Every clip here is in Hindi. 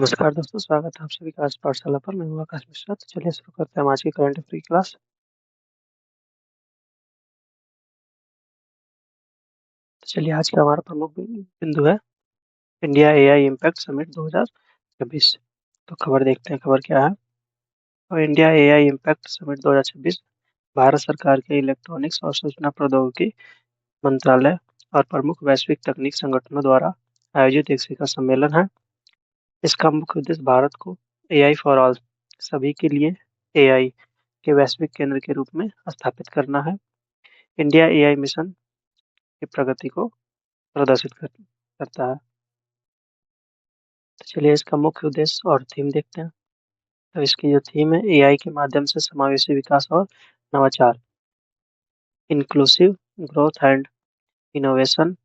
नमस्कार दोस्तों, स्वागत है आप सभी का आज पाठशाला पर। मैं हूँ आकाश मिश्रा। तो चलिए शुरू करते हैं हम आज की करंट अफेयर की क्लास। तो चलिए आज का हमारा प्रमुख बिंदु है इंडिया एआई इम्पैक्ट समिट 2026। तो खबर देखते हैं, खबर क्या है। तो India AI impact summit 2026 Bharat सरकार के इलेक्ट्रॉनिक्स और सूचना प्रौद्योगिकी मंत्रालय और प्रमुख वैश्विक तकनीक संगठनों द्वारा आयोजित एक शिखर सम्मेलन है। इसका मुख्य उद्देश्य भारत को एआई फॉर ऑल, सभी के लिए एआई के वैश्विक केंद्र के रूप में स्थापित करना है। इंडिया एआई मिशन की प्रगति को प्रदर्शित करता है। तो चलिए इसका मुख्य उद्देश्य और थीम देखते हैं। तो इसकी जो थीम है, एआई के माध्यम से समावेशी विकास और नवाचार, इंक्लूसिव ग्रोथ एंड इनोवेशन।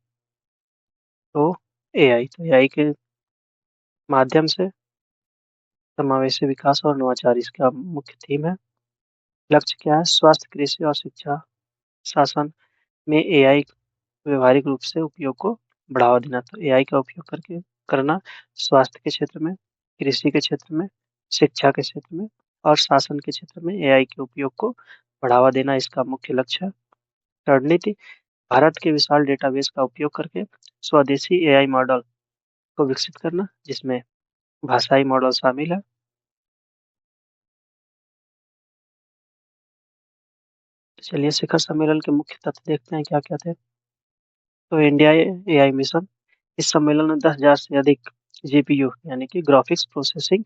तो एआई के माध्यम से समावेशी विकास और नवाचार इसका मुख्य थीम है। लक्ष्य क्या है? स्वास्थ्य, कृषि और शिक्षा शासन में एआई व्यवहारिक रूप से उपयोग को बढ़ावा देना। तो एआई का उपयोग करके करना स्वास्थ्य के क्षेत्र में, कृषि के क्षेत्र में, शिक्षा के क्षेत्र में और शासन के क्षेत्र में एआई के उपयोग को बढ़ावा देना इसका मुख्य लक्ष्य है। रणनीति: भारत के विशाल डेटाबेस का उपयोग करके स्वदेशी एआई मॉडल को विकसित करना, जिसमें भाषाई मॉडल शामिल है। चलिए शिखर सम्मेलन के मुख्य तथ्य देखते हैं क्या क्या थे। तो इंडिया एआई मिशन, इस सम्मेलन में 10,000 से अधिक जीपीयू यानी कि ग्राफिक्स प्रोसेसिंग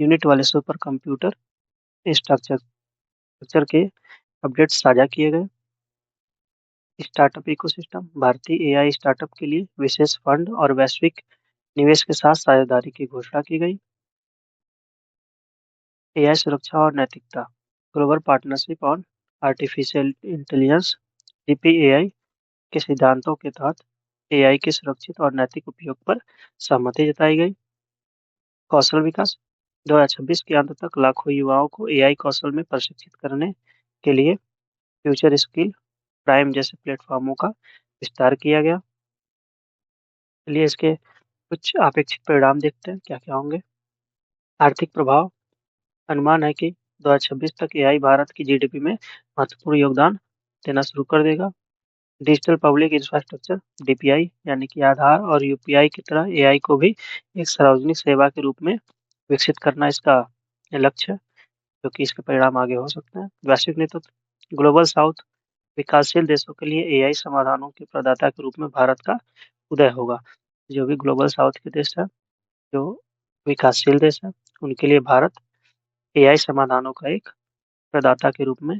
यूनिट वाले सुपर कंप्यूटर स्ट्रक्चर के अपडेट्स साझा किए गए। स्टार्टअप इकोसिस्टम, भारतीय एआई स्टार्टअप के लिए विशेष फंड और वैश्विक निवेश के साथ साझेदारी की घोषणा की गई। एआई सुरक्षा और नैतिकता, global partnership on artificial intelligence GPAI के सिद्धांतों के तहत एआई के सुरक्षित और नैतिक उपयोग पर सहमति जताई गई। कौशल विकास, 2026 के अंत तक लाखों युवाओं को एआई कौशल में प्रशिक्षित करने के लिए फ्यूचर स्किल प्राइम जैसे प्लेटफॉर्मों का विस्तार किया गया। चलिए इसके कुछ अपेक्षित परिणाम देखते हैं क्या क्या होंगे। आर्थिक प्रभाव, अनुमान है कि 2026 तक एआई भारत की जीडीपी में महत्वपूर्ण योगदान देना शुरू कर देगा। डिजिटल पब्लिक इंफ्रास्ट्रक्चर डीपीआई यानी कि आधार और यूपीआई की तरह एआई को भी एक सार्वजनिक सेवा के रूप में विकसित करना इसका लक्ष्य है, जो कि इसके परिणाम आगे हो सकते हैं। वैश्विक नेतृत्व, ग्लोबल साउथ, विकासशील देशों के लिए एआई समाधानों के प्रदाता के रूप में भारत का उदय होगा। जो भी ग्लोबल साउथ के देश है, जो विकासशील देश है, उनके लिए भारत एआई समाधानों का एक प्रदाता के रूप में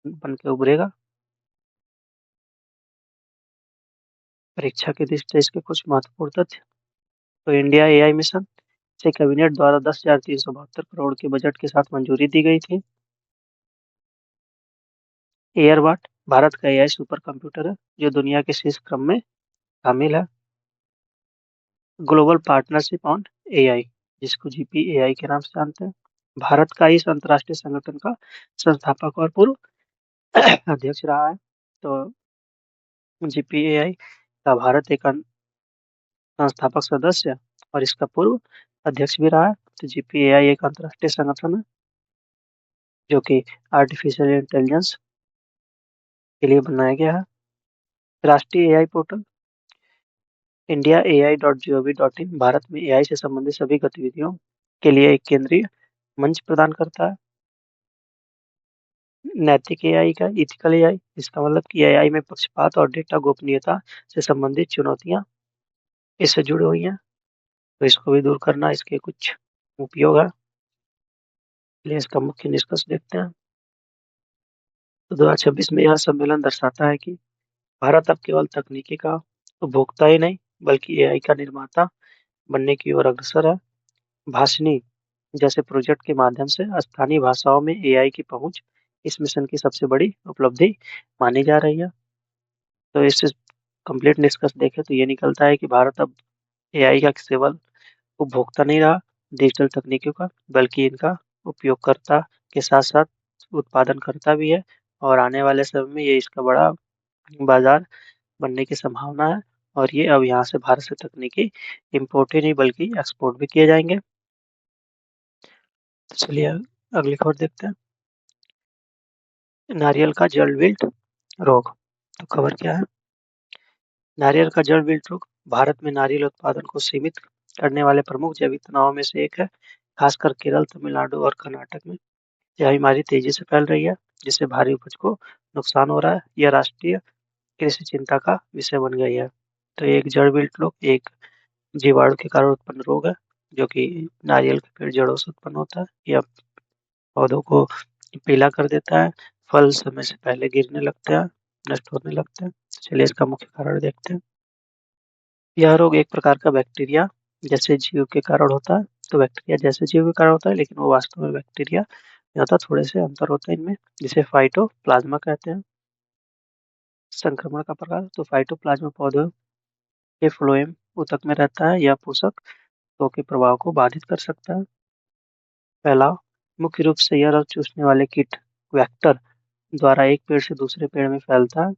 बन के उभरेगा। परीक्षा की दृष्टि से इसके कुछ महत्वपूर्ण तथ्य। तो इंडिया एआई मिशन से कैबिनेट द्वारा 10,372 करोड़ के बजट के साथ मंजूरी दी गई थी। एयरबॉट भारत का एआई सुपर कंप्यूटर है, जो दुनिया के शीर्ष क्रम में शामिल है। ग्लोबल पार्टनरशिप ऑन एआई, जिसको जीपीएआई के नाम से जानते हैं, भारत का इस अंतर्राष्ट्रीय संगठन का संस्थापक और पूर्व अध्यक्ष रहा है। तो जीपीएआई का भारत एक संस्थापक सदस्य और इसका पूर्व अध्यक्ष भी रहा है। तो जीपीएआई एक अंतर्राष्ट्रीय संगठन है जो कि आर्टिफिशियल इंटेलिजेंस के लिए बनाया गया है। राष्ट्रीय AI portal, India AI.gov.in Bharat में एआई से संबंधित सभी गतिविधियों के लिए एक केंद्रीय मंच प्रदान करता है। नैतिक एआई का इथिकल एआई, इसका मतलब कि एआई में पक्षपात और डेटा गोपनीयता से संबंधित चुनौतियां इससे जुड़ी हुई हैं, तो इसको भी दूर करना इसके कुछ उपयोग है। चलिए इसका मुख्य निष्कर्ष देखते हैं। तो 2026 में यह सम्मेलन दर्शाता है कि भारत अब केवल तकनीकी का उपभोक्ता ही नहीं, बल्कि एआई का निर्माता बनने की ओर अग्रसर है। भाषणी जैसे प्रोजेक्ट के माध्यम से स्थानीय भाषाओं में एआई की पहुंच इस मिशन की सबसे बड़ी उपलब्धि मानी जा रही है। तो इस कंप्लीट निष्कर्ष देखें तो ये निकलता है कि भारत अब एआई का केवल उपभोक्ता नहीं रहा डिजिटल तकनीकों का, बल्कि इनका उपयोगकर्ता के साथ साथ उत्पादन करता भी है। और आने वाले समय में ये इसका बड़ा बाजार बनने की संभावना है और ये अब यहाँ से भारत से तकनीकी इम्पोर्ट ही नहीं बल्कि एक्सपोर्ट भी किए जाएंगे। तो चलिए अगली खबर देखते हैं। नारियल का जड़ विल्ट रोग। तो खबर क्या है? नारियल का जड़ विल्ट रोग भारत में नारियल उत्पादन को सीमित करने वाले प्रमुख जैविक तनावों में से एक है। खासकर केरल, तमिलनाडु और कर्नाटक में यह बीमारी तेजी से फैल रही है, जिससे भारी उपज को नुकसान हो रहा है। यह राष्ट्रीय कृषि चिंता का विषय बन गई है। तो एक जड़ विल्ट रोग एक जीवाणु के कारण उत्पन्न रोग है, जो कि नारियल के पेड़ जड़ों से उत्पन्न होता है। यह पौधों को पीला कर देता है, फल समय से पहले गिरने लगते हैं, नष्ट होने लगते हैं। चलिए इसका मुख्य कारण देखते हैं। यह रोग एक प्रकार का बैक्टीरिया जैसे जीव के कारण होता है। तो बैक्टीरिया जैसे जीव के कारण होता है, लेकिन वो वास्तव में बैक्टीरिया नहीं होता, थोड़े से अंतर होते हैं इनमें, जिसे फाइटोप्लाज्मा कहते हैं। संक्रमण का प्रकार, तो फाइटोप्लाज्मा पौधों के फ्लोएम ऊतक में रहता है। यह पोषक तत्वों के प्रभाव को बाधित कर सकता है। फैलाव, मुख्य रूप से यह रस चूसने वाले कीट वेक्टर द्वारा एक पेड़ से दूसरे पेड़ में फैलता है।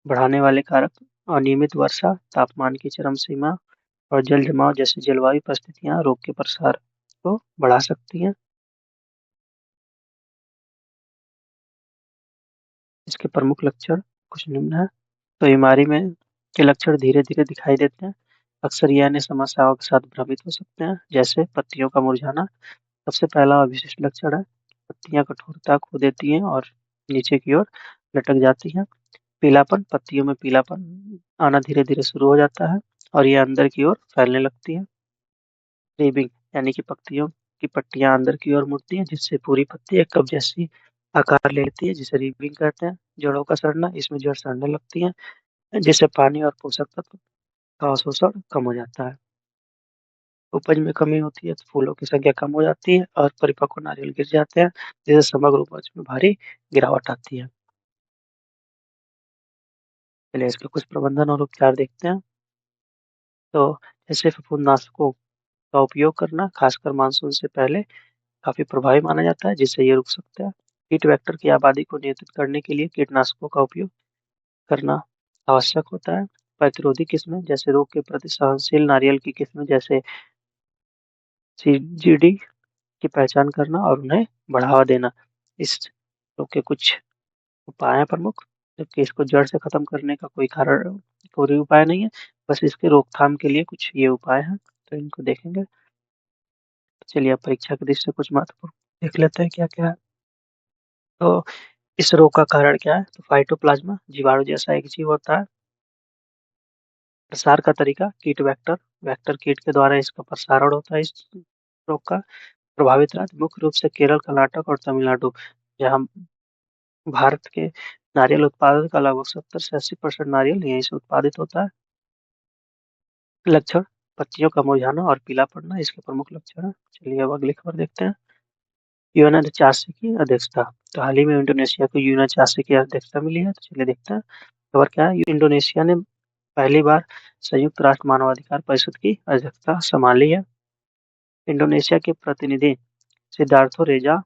बढ़ाने वाले कारक, अनियमित वर्षा, तापमान की चरम सीमा और जल जमाव जैसी जलवायु परिस्थितियां रोग के प्रसार को बढ़ा सकती हैं। इसके प्रमुख लक्षण कुछ निम्न है। तो बीमारी में के लक्षण धीरे धीरे दिखाई देते हैं। अक्सर ये अन्य समस्याओं के साथ भ्रमित हो सकते हैं, जैसे पत्तियों का मुरझाना। सबसे पहला विशिष्ट लक्षण है, पत्तियां कठोरता खो देती हैं और नीचे की ओर लटक जाती हैं। पीलापन, पत्तियों में पीलापन आना धीरे धीरे शुरू हो जाता है और ये अंदर की ओर फैलने लगती है। रिबिंग, यानी कि पत्तियों की पट्टियां अंदर की ओर मुड़ती हैं, जिससे पूरी पत्ती एक कप जैसी आकार ले लेती है, जिसे रिबिंग कहते हैं। जड़ों का सड़ना, इसमें जड़ सड़ने लगती है, जिससे पानी और पोषक तत्व का अवशोषण कम हो जाता है। उपज में कमी होती है, तो फूलों की संख्या कम हो जाती है और परिपक्व नारियल गिर जाते हैं, जिससे समग्र उपज में भारी गिरावट आती है। चलिए इसके कुछ प्रबंधन और उपचार देखते हैं। तो जैसे फफूंदनाशकों का उपयोग करना, खासकर मानसून से पहले, काफी प्रभावी माना जाता है, जिससे ये रुक सकता है। कीट वेक्टर की आबादी को नियंत्रित करने के लिए कीटनाशकों का उपयोग करना आवश्यक होता है। प्रतिरोधी किस्में, जैसे रोग के प्रति सहनशील नारियल की किस्में जैसे सीजीडी की पहचान करना और उन्हें बढ़ावा देना, इस रोग के कुछ उपाय हैं प्रमुख। जबकि इसको जड़ से खत्म करने का कोई उपाय नहीं है, बस इसके रोकथाम के लिए कुछ ये उपाय हैं, तो इनको देखेंगे। चलिए अब परीक्षा की दृष्टि से कुछ महत्वपूर्ण देख लेते हैं क्या क्या है। तो इस रोग का कारण क्या है? तो फाइटोप्लाज्मा जीवाणु जैसा एक जीव होता है। प्रसार का तरीका, कीट वेक्टर, वेक्टर कीट के द्वारा इसका प्रसारण होता है। इस रोग का प्रभावित राज्य मुख्य रूप से केरल, कर्नाटक और तमिलनाडु, जहाँ भारत के नारियल उत्पादन का लगभग 70 से 80% नारियल यहीं से उत्पादित होता है। लक्षण, पत्तियों का मुरझाना और पीला पड़ना इसके प्रमुख लक्षण है। चलिए अब अगली खबर देखते हैं। यूएनएचआरसी की अध्यक्षता, तो हाल ही में इंडोनेशिया को यूएनएचआरसी की अध्यक्षता मिली है। तो चलिए देखते हैं खबर क्या है। इंडोनेशिया ने पहली बार संयुक्त राष्ट्र मानवाधिकार परिषद की अध्यक्षता संभाली है। इंडोनेशिया के प्रतिनिधि सिद्धार्थो रेजा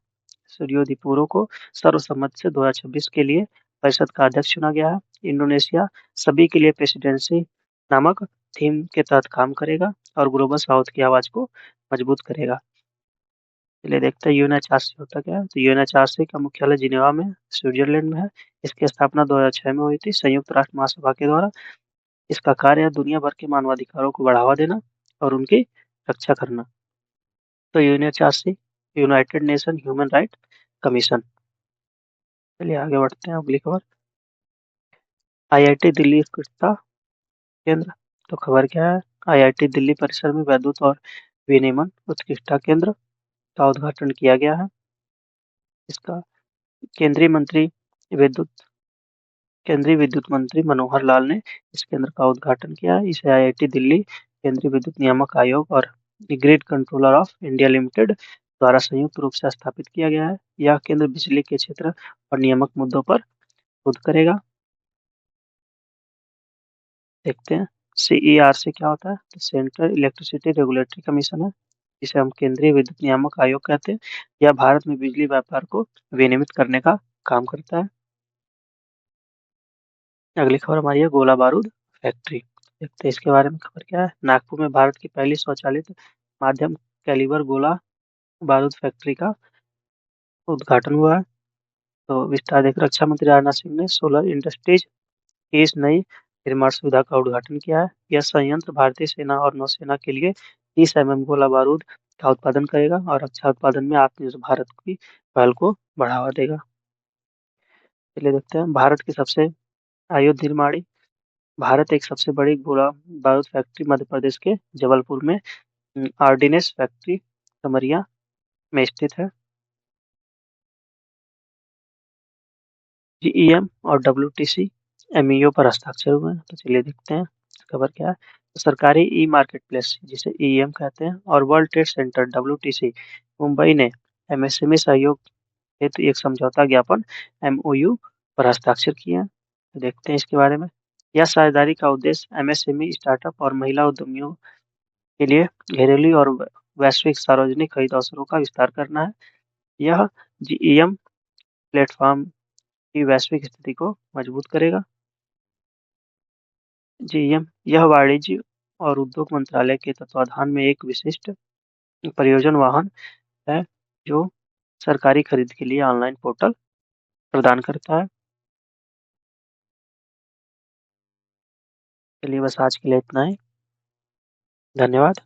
सूर्योदिपुरो को सर्वसम्मति से 2026 के लिए परिषद का अध्यक्ष चुना गया है। इंडोनेशिया सभी के लिए प्रेसिडेंसी नामक थीम के तहत काम करेगा और ग्लोबल साउथ की आवाज को मजबूत करेगा। चलिए देखते हैं यूएनएचआरसी होता क्या है। तो यूएनएचआरसी का मुख्यालय जिनेवा में, स्विट्जरलैंड में है। इसकी स्थापना 2006 में हुई थी संयुक्त राष्ट्र महासभा के द्वारा। इसका कार्य है दुनिया भर के मानवाधिकारों को बढ़ावा देना और उनकी रक्षा करना। तो UNHRC, United nation human right commission. चलिए आगे बढ़ते हैं अगली खबर। आईआईटी दिल्ली उत्कृष्टता केंद्र। तो खबर क्या है? आईआईटी दिल्ली परिसर में वैद्युत और विनिर्माण उत्कृष्टता केंद्र का उद्घाटन किया गया है। इसका केंद्रीय मंत्री विद्युत केंद्रीय विद्युत मंत्री मनोहर लाल ने इस केंद्र का उद्घाटन किया है। इसे आईआईटी दिल्ली, केंद्रीय विद्युत नियामक आयोग और grid controller of India limited द्वारा संयुक्त रूप से स्थापित किया गया है। यह केंद्र बिजली के क्षेत्र और नियामक मुद्दों पर शोध करेगा। देखते हैं सीईआरसी क्या होता है। तो सेंट्रल इलेक्ट्रिसिटी रेगुलेटरी कमीशन है, जिसे हम केंद्रीय विद्युत नियामक आयोग कहते हैं। यह भारत में बिजली व्यापार को विनियमित करने का काम करता है। अगली खबर हमारी है गोला बारूद फैक्ट्री। देखते हैं इसके बारे में खबर क्या है। नागपुर में भारत की पहली स्वचालित माध्यम कैलिबर गोला बारूद फैक्ट्री का उद्घाटन हुआ है। तो विस्तार देख रक्षा मंत्री राजनाथ सिंह ने सोलर इंडस्ट्रीज की इस नई निर्माण सुविधा का उद्घाटन किया है। यह संयंत्र भारतीय सेना और नौसेना के लिए 30 mm गोला बारूद का उत्पादन करेगा और रक्षा उत्पादन में आत्मनिर्भर भारत की पहल को बढ़ावा देगा। चलिए देखते हैं भारत की सबसे आयुध निर्माणी। भारत एक सबसे बड़ी गोला बारूद फैक्ट्री मध्य प्रदेश के जबलपुर में आर्डिनेंस फैक्ट्री कमरिया में स्थित है। जीईएम और डब्ल्यूटीसी एमईओ पर हस्ताक्षर हुए हैं। तो चलिए देखते हैं खबर क्या है। तो सरकारी ई मार्केट प्लेस जिसे ईएम कहते हैं और world trade centre WTC Mumbai ने एमएसएमई सहयोग हेतु एक समझौता ज्ञापन एमओयू पर हस्ताक्षर किए हैं। तो देखते हैं इसके बारे में। यह साझेदारी का उद्देश्य एमएसएमई स्टार्टअप और महिला उद्यमियों के लिए घरेलू और वैश्विक सार्वजनिक खरीद अवसरों का विस्तार करना है। यह जीईएम प्लेटफॉर्म की वैश्विक स्थिति को मजबूत करेगा। जीईएम यह वाणिज्य और उद्योग मंत्रालय के तत्वाधान में एक विशिष्ट परियोजना वाहन है जो सरकारी खरीद के लिए ऑनलाइन पोर्टल प्रदान करता है। चलिए बस आज के लिए इतना ही। धन्यवाद।